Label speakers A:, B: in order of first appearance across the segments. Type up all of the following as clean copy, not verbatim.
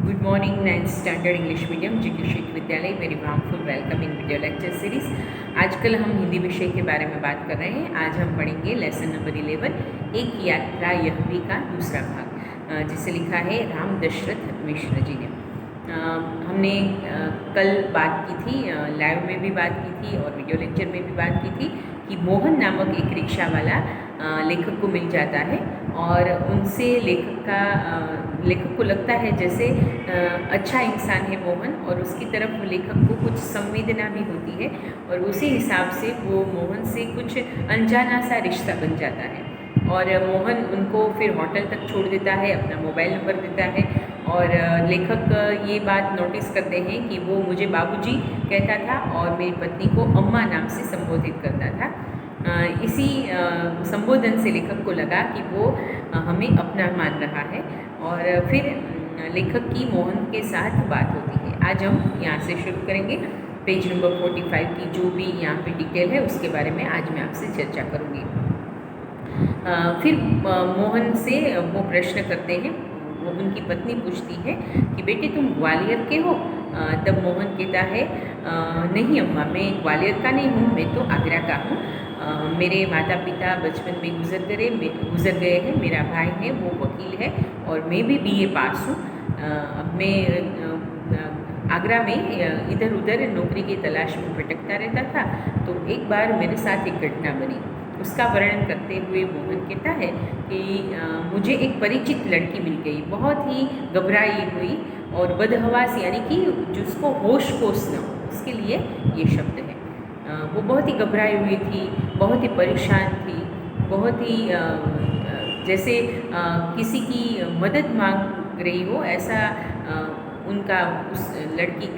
A: Good morning, 9th standard English medium जी के शिक्षक विद्यालय very warmful welcome in video lecture series. आजकल हम हिंदी विषय के बारे में बात कर रहे हैं। आज हम पढ़ेंगे लेसन नंबर 11 एक यात्रा यह भी का दूसरा भाग, जिसे लिखा है राम दशरथ मिश्र जी ने। हमने कल बात की थी, लाइव में भी बात की थी और वीडियो लेक्चर में भी बात की थी कि मोहन नामक एक रिक्शा वाला लेखक को मिल जाता है और उनसे लेखक को लगता है जैसे अच्छा इंसान है मोहन, और उसकी तरफ लेखक को कुछ संवेदना भी होती है और उसी हिसाब से वो मोहन से कुछ अनजाना सा रिश्ता बन जाता है। और मोहन उनको फिर होटल तक छोड़ देता है, अपना मोबाइल नंबर देता है और लेखक ये बात नोटिस करते हैं कि वो मुझे बाबूजी कहता था और मेरी पत्नी को अम्मा नाम से संबोधित करता था। इसी संबोधन से लेखक को लगा कि वो हमें अपना मान रहा है और फिर लेखक की मोहन के साथ बात होती है। आज हम यहाँ से शुरू करेंगे। पेज नंबर 45 की जो भी यहाँ पे डिटेल है उसके बारे में आज मैं आपसे चर्चा करूँगी। फिर मोहन से वो प्रश्न करते हैं, वो उनकी पत्नी पूछती है कि बेटे तुम ग्वालियर के हो? तब मोहन कहता है नहीं अम्मा, मैं ग्वालियर का नहीं हूँ, मैं तो आगरा का हूँ। मेरे माता पिता बचपन में गुजर गए हैं। मेरा भाई है वो वकील है और मैं भी बीए पास हूँ। मैं आगरा में इधर उधर नौकरी की तलाश में भटकता रहता था, तो एक बार मेरे साथ एक घटना बनी। उसका वर्णन करते हुए मोहन कहता है कि मुझे एक परिचित लड़की मिल गई, बहुत ही घबराई हुई और बदहवास, यानी कि जिसको होश न हो, उसके लिए ये शब्द है। वो बहुत ही घबराई हुई थी, बहुत ही परेशान थी, बहुत ही जैसे किसी की मदद मांग रही हो, ऐसा उनका उस लड़की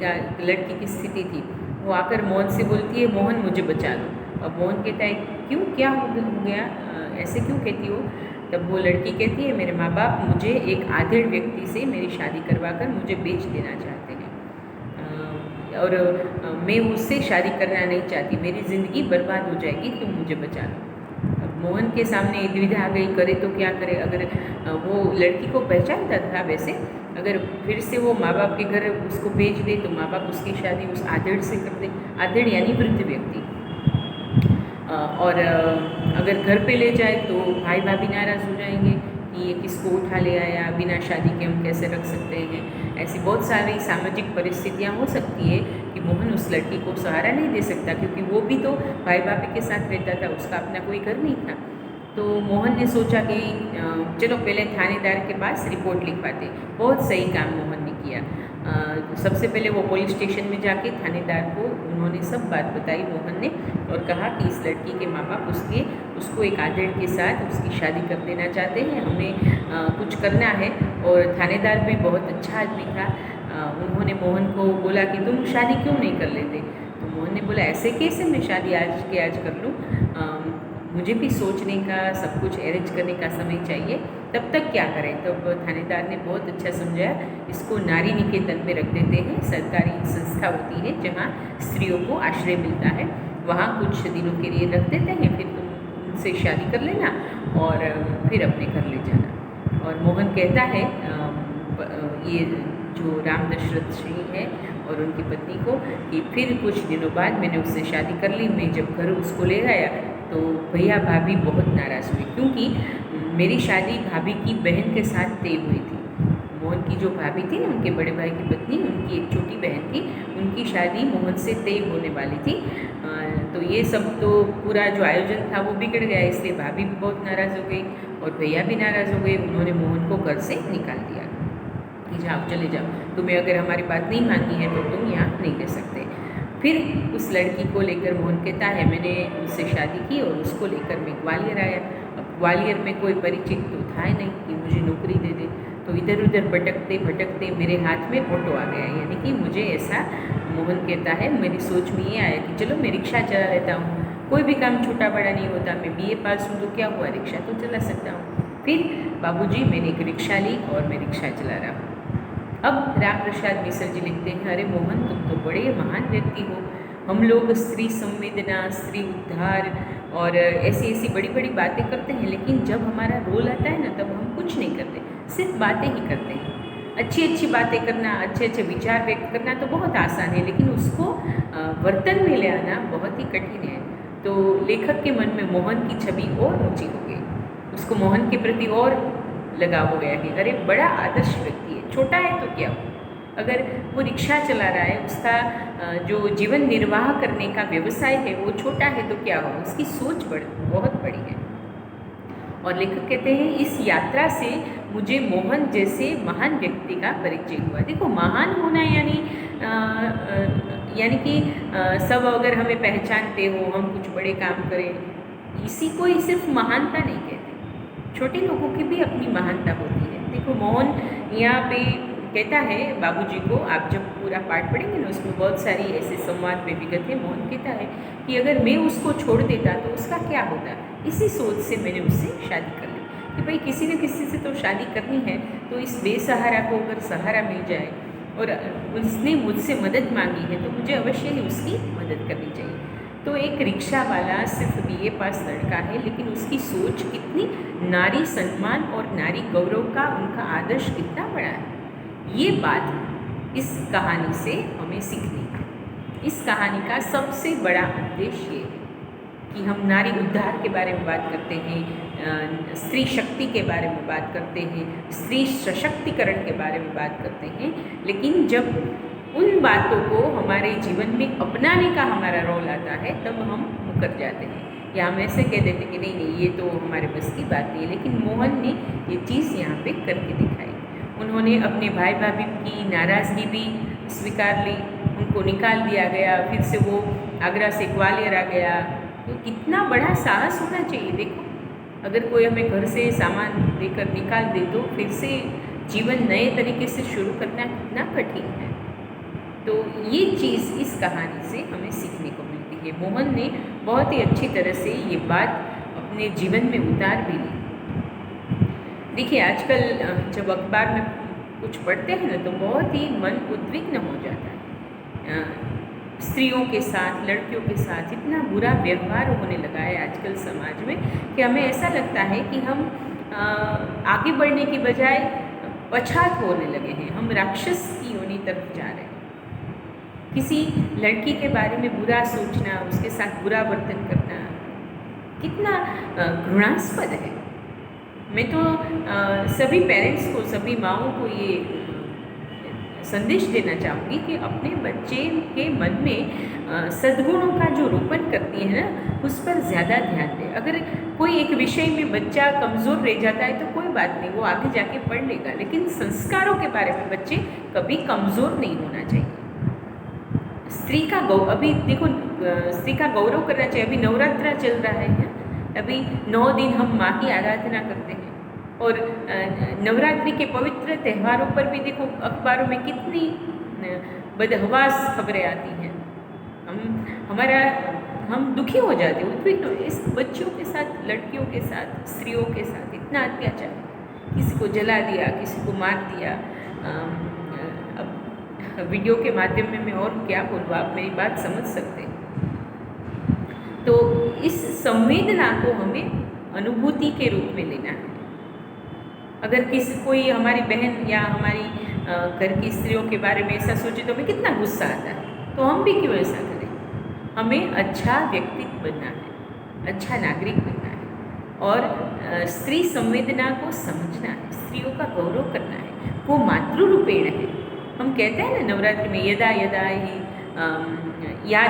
A: की स्थिति थी। वो आकर मोहन से बोलती है मोहन मुझे बचा लो। अब मोहन कहता है क्यों, क्या हो गया, ऐसे क्यों कहती हो? तब वो लड़की कहती है मेरे माँ बाप मुझे एक आधेड़ व्यक्ति से मेरी शादी करवा कर मुझे बेच देना चाहते हैं और मैं उससे शादी करना नहीं चाहती, मेरी ज़िंदगी बर्बाद हो जाएगी, तुम मुझे बचा लो। अब मोहन के सामने दुविधा आ गई, करे तो क्या करे। अगर वो लड़की को पहचानता था वैसे, अगर फिर से वो माँ बाप के घर उसको भेज दे तो माँ बाप उसकी शादी उस आधेड़ से कर दे, आधेड़ यानी वृद्ध व्यक्ति। और अगर घर पे ले जाए तो भाई भाभी नाराज़ हो जाएंगे कि ये किसको उठा ले आया, बिना शादी के हम कैसे रख सकते हैं। ऐसी बहुत सारी सामाजिक परिस्थितियाँ हो सकती है कि मोहन उस लड़की को सहारा नहीं दे सकता, क्योंकि वो भी तो भाई भाभी के साथ रहता था, उसका अपना कोई घर नहीं था। तो मोहन ने सोचा कि चलो पहले थानेदार के पास रिपोर्ट लिखवाते। बहुत सही काम मोहन ने किया। सबसे पहले वो पुलिस स्टेशन में जाके थानेदार को उन्होंने सब बात बताई मोहन ने, और कहा कि इस लड़की के माँ बाप उसको एक आधेड़ के साथ उसकी शादी कर देना चाहते हैं, हमें कुछ करना है। और थानेदार भी बहुत अच्छा आदमी था। उन्होंने मोहन को बोला कि तुम शादी क्यों नहीं कर लेते? तो मोहन ने बोला ऐसे कैसे मैं शादी आज के आज कर लूँ, मुझे भी सोचने का, सब कुछ अरेंज करने का समय चाहिए, तब तक क्या करें। तब थानेदार ने बहुत अच्छा समझाया, इसको नारी निकेतन में रख देते हैं, सरकारी संस्था होती है जहाँ स्त्रियों को आश्रय मिलता है, वहाँ कुछ दिनों के लिए रख देते हैं, फिर तुम उनसे शादी कर लेना और फिर अपने घर ले जाना। और मोहन कहता है ये जो राम दशरथ जी है और उनकी पत्नी को, कि फिर कुछ दिनों बाद मैंने उससे शादी कर ली। मैं जब घर उसको ले आया तो भैया भाभी बहुत नाराज़ हुई, क्योंकि मेरी शादी भाभी की बहन के साथ तय हुई थी। मोहन की जो भाभी थी ना, उनके बड़े भाई की पत्नी, उनकी एक छोटी बहन थी, उनकी शादी मोहन से तय होने वाली थी। तो ये सब तो पूरा जो आयोजन था वो बिगड़ गया, इसलिए भाभी भी बहुत नाराज़ हो गई और भैया भी नाराज़ हो गए। उन्होंने मोहन को घर से निकाल दिया कि जाओ, चले जाओ, तुम्हें अगर हमारी बात नहीं माननी है तो तुम यहाँ नहीं रह सकते। फिर उस लड़की को लेकर मोहन कहता है मैंने उससे शादी की और उसको लेकर मैं ग्वालियर आया। अब ग्वालियर में कोई परिचित तो था ही नहीं कि मुझे नौकरी दे दे, तो इधर उधर भटकते भटकते मेरे हाथ में ऑटो आ गया, यानी कि मुझे ऐसा, मोहन कहता है मेरी सोच में ये आया कि चलो मैं रिक्शा चला लेता हूँ, कोई भी काम छोटा बड़ा नहीं होता, मैं बीए पास हूँ तो क्या हुआ, रिक्शा तो चला सकता हूँ। फिर बाबूजी मैंने एक रिक्शा ली और मैं रिक्शा चला रहा हूँ। अब राम प्रसाद मिश्र जी लिखते हैं अरे मोहन तुम तो बड़े महान व्यक्ति हो, हम लोग स्त्री संवेदना, स्त्री उद्धार और ऐसी ऐसी बड़ी बड़ी बातें करते हैं, लेकिन जब हमारा रोल आता है ना तब हम कुछ नहीं करते, सिर्फ बातें ही करते हैं। अच्छी अच्छी बातें करना, अच्छे अच्छे विचार व्यक्त करना तो बहुत आसान है, लेकिन उसको वर्तन में ले आना बहुत ही कठिन है। तो लेखक के मन में मोहन की छवि और ऊंची हो गई, उसको मोहन के प्रति और लगाव हो गया कि अरे बड़ा आदर्श व्यक्ति है, छोटा है तो क्या हो, अगर वो रिक्शा चला रहा है, उसका जो जीवन निर्वाह करने का व्यवसाय है वो छोटा है तो क्या हो, उसकी सोच बहुत बड़ी है। और लेखक कहते हैं इस यात्रा से मुझे मोहन जैसे महान व्यक्ति का परिचय हुआ। देखो, महान होना यानी कि सब अगर हमें पहचानते हो, हम कुछ बड़े काम करें, इसी को ही सिर्फ महानता नहीं कहते, छोटे लोगों की भी अपनी महानता होती है। देखो, मोहन यहाँ पे कहता है बाबूजी को, आप जब पूरा पाठ पढ़ेंगे ना उसमें बहुत सारी ऐसे संवाद में विगत है। मोहन कहता है कि अगर मैं उसको छोड़ देता तो उसका क्या होता। इसी सोच से मैंने उससे शादी कर ली कि भाई किसी न किसी से तो शादी करनी है, तो इस बेसहारा को अगर सहारा मिल जाए और उसने मुझसे मदद मांगी है तो मुझे अवश्य ही उसकी मदद करनी चाहिए। तो एक रिक्शा वाला सिर्फ BA पास लड़का है, लेकिन उसकी सोच कितनी नारी सम्मान और नारी गौरव का उनका आदर्श कितना बड़ा है, ये बात इस कहानी से हमें सीखनी है। इस कहानी का सबसे बड़ा उद्देश्य ये है कि हम नारी उद्धार के बारे में बात करते हैं, स्त्री शक्ति के बारे में बात करते हैं, स्त्री सशक्तिकरण के बारे में बात करते हैं, लेकिन जब उन बातों को हमारे जीवन में अपनाने का हमारा रोल आता है तब हम मुकर जाते हैं, या हम ऐसे कह देते हैं कि नहीं नहीं ये तो हमारे बस की बात नहीं है। लेकिन मोहन ने ये चीज़ यहाँ पे करके दिखाई। उन्होंने अपने भाई भाभी की नाराज़गी भी स्वीकार ली, उनको निकाल दिया गया, फिर से वो आगरा से ग्वालियर आ गया। तो कितना बड़ा साहस होना चाहिए। देखो, अगर कोई हमें घर से सामान देकर निकाल दे तो फिर से जीवन नए तरीके से शुरू करना कितना कठिन है। तो ये चीज़ इस कहानी से हमें सीखने को मिलती है। मोहन ने बहुत ही अच्छी तरह से ये बात अपने जीवन में उतार भी ली। देखिए, आजकल जब अखबार में कुछ पढ़ते हैं ना तो बहुत ही मन उद्विग्न हो जाता है। स्त्रियों के साथ, लड़कियों के साथ इतना बुरा व्यवहार होने लगा है आजकल समाज में कि हमें ऐसा लगता है कि हम आगे बढ़ने की बजाय पछात होने लगे हैं, हम राक्षस की योनि तरफ जा रहे हैं। किसी लड़की के बारे में बुरा सोचना, उसके साथ बुरा वर्तन करना कितना घृणास्पद है। मैं तो सभी पेरेंट्स को, सभी माँओं को ये संदेश देना चाहूँगी कि अपने बच्चे के मन में सद्गुणों का जो रोपण करती है ना, उस पर ज़्यादा ध्यान दें। अगर कोई एक विषय में बच्चा कमज़ोर रह जाता है तो कोई बात नहीं, वो आगे जाके पढ़ लेगा, लेकिन संस्कारों के बारे में बच्चे कभी कमज़ोर नहीं होना चाहिए। स्त्री का अभी देखो, स्त्री का गौरव करना चाहिए। अभी नवरात्रा चल रहा है, अभी 9 दिन हम माँ की आराधना करते हैं, और नवरात्रि के पवित्र त्योहारों पर भी देखो अखबारों में कितनी बदहवास खबरें आती हैं। हम दुखी हो जाते हैं, उद्विग्न। इस बच्चियों के साथ, लड़कियों के साथ, स्त्रियों के साथ इतना अत्याचार, किसी को जला दिया, किसी को मार दिया। अब वीडियो के माध्यम में मैं और क्या बोलूँ, आप मेरी बात समझ सकते हैं। तो इस संवेदना को हमें अनुभूति के रूप में लेना है। अगर कोई हमारी बहन या हमारी घर की स्त्रियों के बारे में ऐसा सोचे तो हमें कितना गुस्सा आता है, तो हम भी क्यों ऐसा करें। हमें अच्छा व्यक्तित्व बनना है, अच्छा नागरिक बनना है, और स्त्री संवेदना को समझना है, स्त्रियों का गौरव करना है। वो मातृरूपेण है। हम कहते हैं ना नवरात्रि में, यदा यदा ही या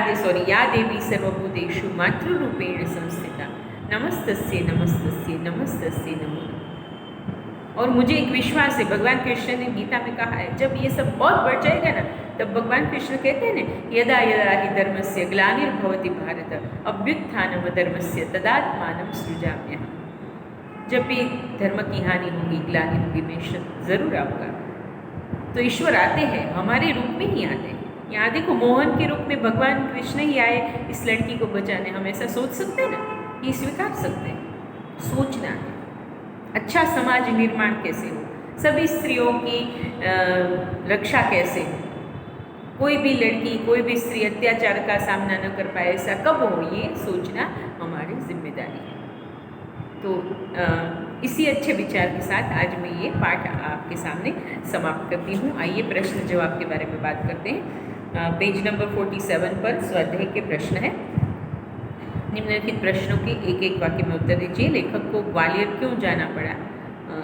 A: देवी सर्वभूतेषु मातृरूपेण संस्थिता नमस्तस्ये नमस्तस्ये नमस्तस्ये नमो। और मुझे एक विश्वास है, भगवान कृष्ण ने गीता में कहा है, जब ये सब बहुत बढ़ जाएगा ना, तब भगवान कृष्ण कहते हैं ना, यदा यदा हि धर्मस्य ग्लानिर्भवति भारत अभ्युत्थानम धर्मस्य तदात्मानं सृजाम्यहम्। जब भी धर्म की हानि होगी, ग्लानि होगी, मैं ज़रूर आऊँगा। तो ईश्वर आते हैं, हमारे रूप में ही आते हैं। यहाँ देखो, मोहन के रूप में भगवान कृष्ण ही आए इस लड़की को बचाने। हम ऐसा सोच सकते हैं ना, ये स्वीकार सकते हैं। सोचना है अच्छा समाज निर्माण कैसे हो, सभी स्त्रियों की रक्षा कैसे हो, कोई भी लड़की, कोई भी स्त्री अत्याचार का सामना न कर पाए, ऐसा कब हो, ये सोचना हमारी जिम्मेदारी है। तो इसी अच्छे विचार के साथ आज मैं ये पाठ आपके सामने समाप्त करती हूँ। आइए प्रश्न जवाब के बारे में बात करते हैं। पेज नंबर 47 पर स्वाध्याय के प्रश्न है। निम्नलिखित प्रश्नों के एक एक वाक्य में उत्तर दीजिए। लेखक को ग्वालियर क्यों जाना पड़ा?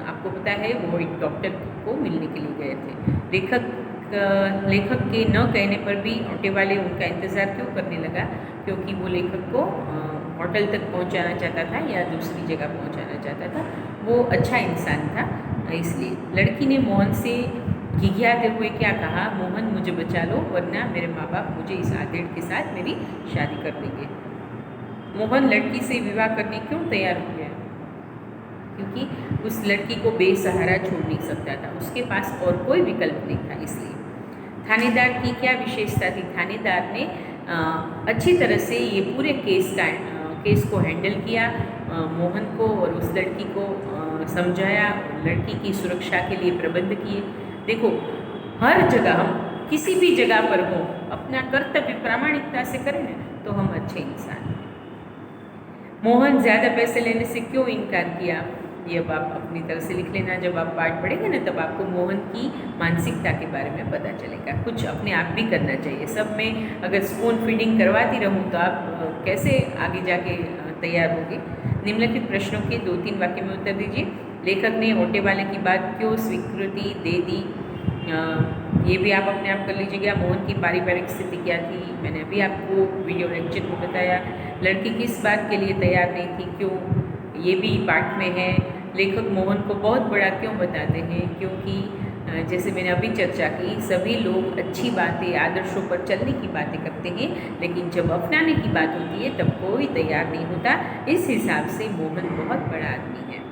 A: आपको पता है वो एक डॉक्टर को मिलने के लिए गए थे। लेखक के न कहने पर भी ऑटो वाले उनका इंतज़ार क्यों करने लगा? क्योंकि वो लेखक को होटल तक पहुंचाना चाहता था या दूसरी जगह पहुंचाना चाहता था। वो अच्छा इंसान था इसलिए। लड़की ने मोहन से घिघियाते हुए क्या कहा? मोहन मुझे बचा लो वरना मेरे माँ बाप मुझे इस आदेड़ के साथ मेरी शादी कर देंगे। मोहन लड़की से विवाह करने क्यों तैयार हो गया? क्योंकि उस लड़की को बेसहारा छोड़ नहीं सकता था, उसके पास और कोई विकल्प नहीं था इसलिए। थानेदार की क्या विशेषता थी? थानेदार ने अच्छी तरह से ये पूरे केस को हैंडल किया, मोहन को और उस लड़की को समझाया, लड़की की सुरक्षा के लिए प्रबंध किए। देखो, हर जगह हम किसी भी जगह पर हो अपना कर्तव्य प्रामाणिकता से करें ना तो हम अच्छे इंसान हैं। मोहन ज़्यादा पैसे लेने से क्यों इनकार किया? ये अब आप अपनी तरह से लिख लेना। जब आप पाठ पढ़ेंगे ना तब आपको मोहन की मानसिकता के बारे में पता चलेगा। कुछ अपने आप भी करना चाहिए। सब में अगर स्पून फीडिंग करवाती रहूँ तो आप कैसे आगे जाके तैयार होंगे? निम्नलिखित प्रश्नों के 2-3 वाक्य में उत्तर दीजिए। लेखक ने ऑटो वाले की बात क्यों स्वीकृति दे दी? ये भी आप अपने आप कर लीजिएगा। मोहन की पारिवारिक स्थिति क्या थी? मैंने अभी आपको वीडियो लेक्चर में बताया। लड़की किस बात के लिए तैयार नहीं थी, क्यों? ये भी पाठ में है। लेखक मोहन को बहुत बड़ा क्यों बताते हैं? क्योंकि जैसे मैंने अभी चर्चा की, सभी लोग अच्छी बातें, आदर्शों पर चलने की बातें करते हैं, लेकिन जब अपनाने की बात होती है तब कोई तैयार नहीं होता। इस हिसाब से मोहन बहुत बड़ा आदमी है।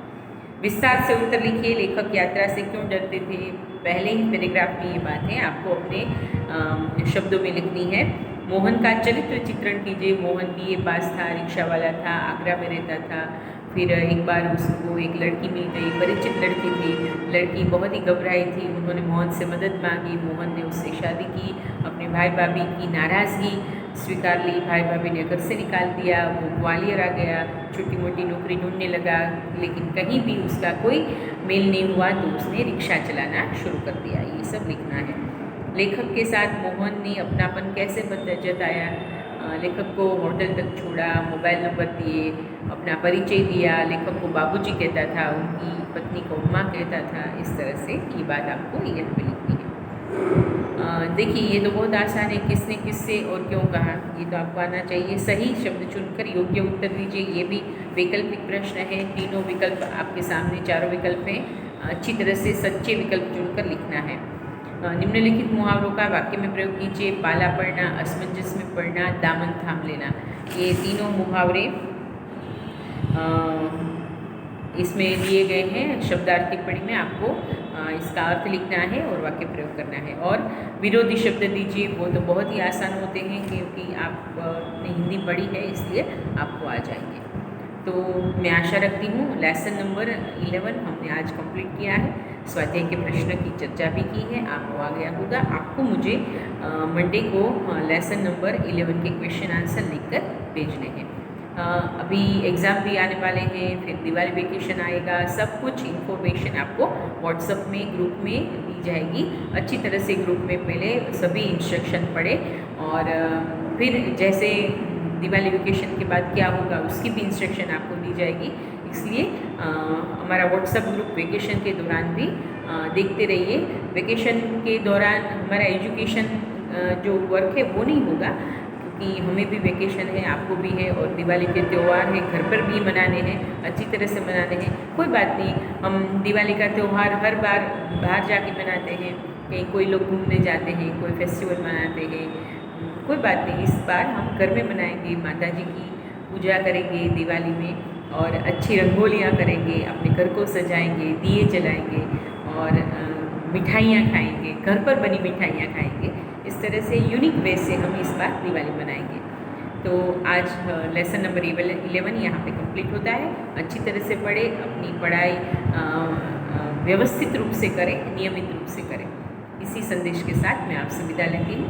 A: विस्तार से उत्तर लिखिए। लेखक यात्रा से क्यों डरते थे? पहले ही पैराग्राफ में ये बात है, आपको अपने शब्दों में लिखनी है। मोहन का चरित्र चित्रण कीजिए। मोहन BA पास था, रिक्शा वाला था, आगरा में रहता था। फिर एक बार उसको एक लड़की मिल गई, परिचित लड़की थी। लड़की बहुत ही घबराई थी, उन्होंने मोहन से मदद मांगी। मोहन ने उससे शादी की। अपने भाई भाभी की नाराज़गी स्वीकार ली। भाई भाभी ने घर से निकाल दिया। वो ग्वालियर आ गया, छोटी मोटी नौकरी ढूंढने लगा, लेकिन कहीं भी उसका कोई मेल नहीं हुआ तो उसने रिक्शा चलाना शुरू कर दिया। ये सब लिखना है। लेखक के साथ मोहन ने अपनापन कैसे जताया? लेखक को होटल तक छोड़ा, मोबाइल नंबर दिए, अपना परिचय दिया। लेखक को बाबूजी कहता था, उनकी पत्नी को अम्मा कहता था। इस तरह से ये बात आपको यहाँ पे लिखनी है। देखिए, ये तो बहुत आसान है। किसने किससे और क्यों कहा, ये तो आपको आना चाहिए। सही शब्द चुनकर योग्य उत्तर दीजिए। ये भी वैकल्पिक प्रश्न है। तीनों विकल्प आपके सामने, चारों विकल्प हैं। अच्छी तरह से सच्चे विकल्प चुनकर लिखना है। निम्नलिखित मुहावरों का वाक्य में प्रयोग कीजिए। पाला पड़ना, असमंजस में पड़ना, दामन थाम लेना। ये तीनों मुहावरे इसमें दिए गए हैं। शब्दार्थ टिप्पणी में आपको इसका अर्थ लिखना है और वाक्य प्रयोग करना है। और विरोधी शब्द दीजिए। वो तो बहुत ही आसान होते हैं क्योंकि आपने हिंदी पढ़ी है, इसलिए आपको आ जाएंगे। तो मैं आशा रखती हूँ लेसन नंबर 11 हमने आज कंप्लीट किया है। स्वाध्याय के प्रश्न की चर्चा भी की है, आपको आ गया होगा। आपको मुझे मंडे को लेसन नंबर 11 के क्वेश्चन आंसर लिखकर भेजने हैं। अभी एग्ज़ाम भी आने वाले हैं, फिर दिवाली वेकेशन आएगा। सब कुछ इन्फॉर्मेशन आपको व्हाट्सएप में ग्रुप में दी जाएगी। अच्छी तरह से ग्रुप में पहले सभी इंस्ट्रक्शन पढ़े और फिर जैसे दिवाली वेकेशन के बाद क्या होगा उसकी भी इंस्ट्रक्शन आपको दी जाएगी। इसलिए हमारा व्हाट्सएप ग्रुप वेकेशन के दौरान भी देखते रहिए। वेकेशन के दौरान हमारा एजुकेशन जो वर्क है वो नहीं होगा क्योंकि हमें भी वेकेशन है, आपको भी है, और दिवाली के त्यौहार हैं, घर पर भी मनाने हैं, अच्छी तरह से मनाने हैं। कोई बात नहीं, हम दिवाली का त्यौहार हर बार बाहर जाके मनाते हैं, कहीं कोई लोग घूमने जाते हैं, कोई फेस्टिवल मनाते हैं। कोई बात नहीं, इस बार हम घर में मनाएंगे, माता जी की पूजा करेंगे दिवाली में और अच्छी रंगोलियाँ करेंगे, अपने घर को सजाएंगे, दिए जलाएंगे और मिठाइयाँ खाएंगे, घर पर बनी मिठाइयाँ खाएंगे। इस तरह से यूनिक वे से हम इस बार दिवाली मनाएंगे। तो आज लेसन नंबर 11 यहाँ पे कंप्लीट होता है। अच्छी तरह से पढ़ें, अपनी पढ़ाई व्यवस्थित रूप से करें, नियमित रूप से करें। इसी संदेश के साथ मैं आपसे विदा लेती हूँ।